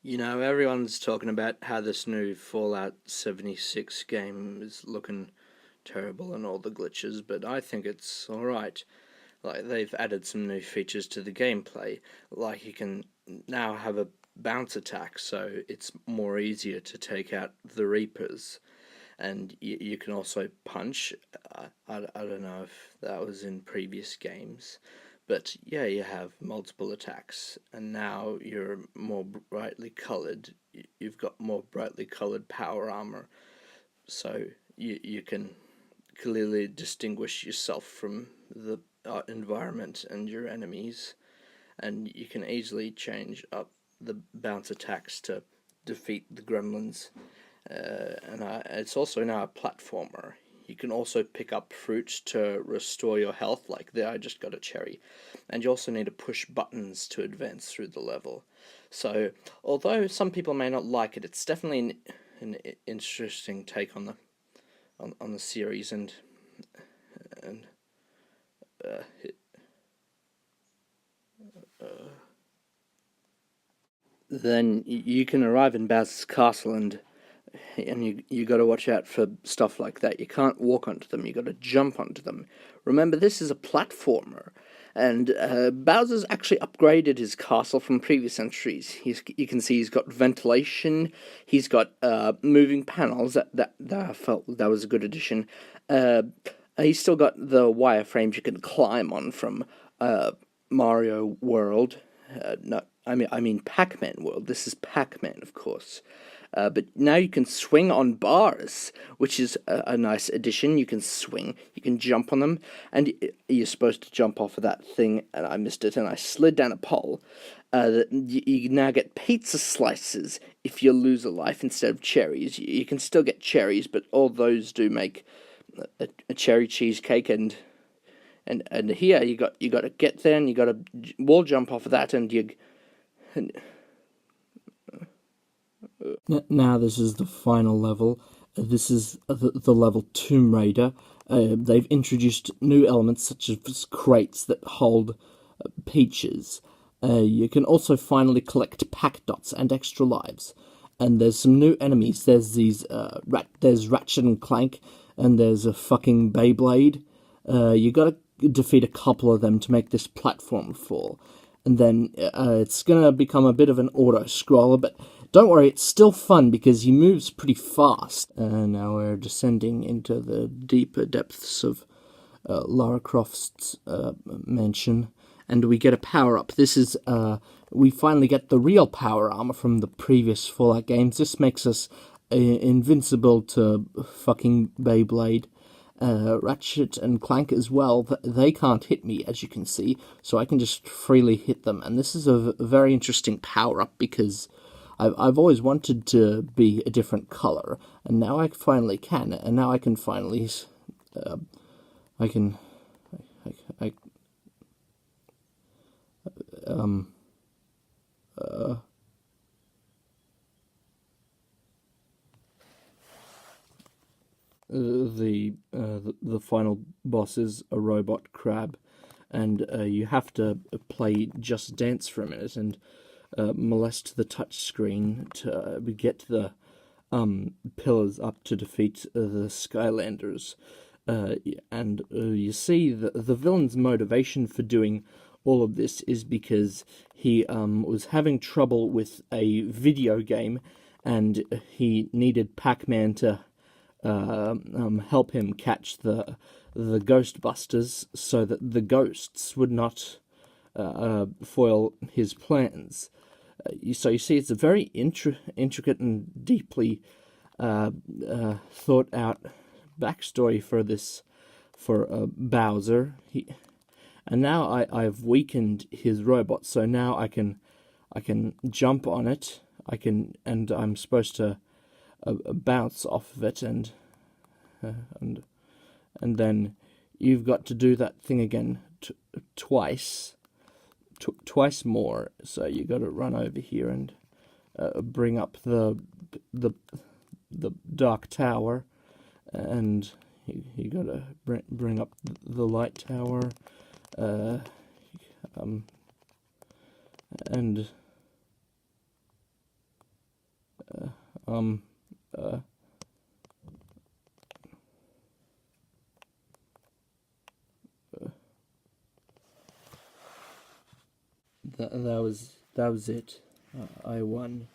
You know, everyone's talking about how this new Fallout 76 game is looking terrible and all the glitches, but I think it's alright. Like, they've added some new features to the gameplay. Like, you can now have a bounce attack, so it's more easier to take out the Reapers. And you can also punch. I don't know if that was in previous games, but yeah, you have multiple attacks, and now you're more brightly colored. You've got more brightly colored power armor, so you can clearly distinguish yourself from the environment and your enemies, and you can easily change up the bounce attacks to defeat the gremlins. And it's also now a platformer. You can also pick up fruit to restore your health, like there I just got a cherry. And you also need to push buttons to advance through the level. So, although some people may not like it, it's definitely an interesting take on the series, and uh, then you can arrive in Baz's castle, and you got to watch out for stuff like that. You can't walk onto them. You got to jump onto them. Remember, this is a platformer, and Bowser's actually upgraded his castle from previous entries. You can see he's got ventilation. He's got moving panels. That I felt that was a good addition. He's still got the wireframes you can climb on from Mario World. No, I mean Pac-Man World. This is Pac-Man, of course. But now you can swing on bars, which is a nice addition. You can swing, you can jump on them, and you're supposed to jump off of that thing, and I missed it, and I slid down a pole. You now get pizza slices if you lose a life instead of cherries. You can still get cherries, but all those do make a cherry cheesecake, and here you got to get there, and you got to wall jump off of that, and you. And, Now this is the final level. This is the level Tomb Raider. They've introduced new elements such as crates that hold peaches. You can also finally collect pack dots and extra lives. And there's some new enemies. There's there's Ratchet and Clank, and there's a fucking Beyblade. You gotta defeat a couple of them to make this platform fall. And then it's gonna become a bit of an auto scroller, but don't worry, it's still fun because he moves pretty fast. Now we're descending into the deeper depths of Lara Croft's mansion, and we get a power up. This is we finally get the real power armor from the previous Fallout games. This makes us invincible to fucking Beyblade. Ratchet and Clank as well, they can't hit me, as you can see, so I can just freely hit them. And this is a very interesting power-up because I've always wanted to be a different color, and now I finally can, and now I can finally, I can, I the final boss is a robot crab, and you have to play Just Dance for a minute and molest the touch screen to get the pillars up to defeat the Skylanders. And you see the villain's motivation for doing all of this is because he was having trouble with a video game, and he needed Pac-Man to help him catch the Ghostbusters so that the ghosts would not foil his plans. So you see, it's a very intricate and deeply thought out backstory for Bowser. And now I've weakened his robot, so now I can jump on it. And I'm supposed to bounce off of it, and then you've got to do that thing again twice more. So you got to run over here and bring up the dark tower, and you got to bring up the light tower, and that was it. I won.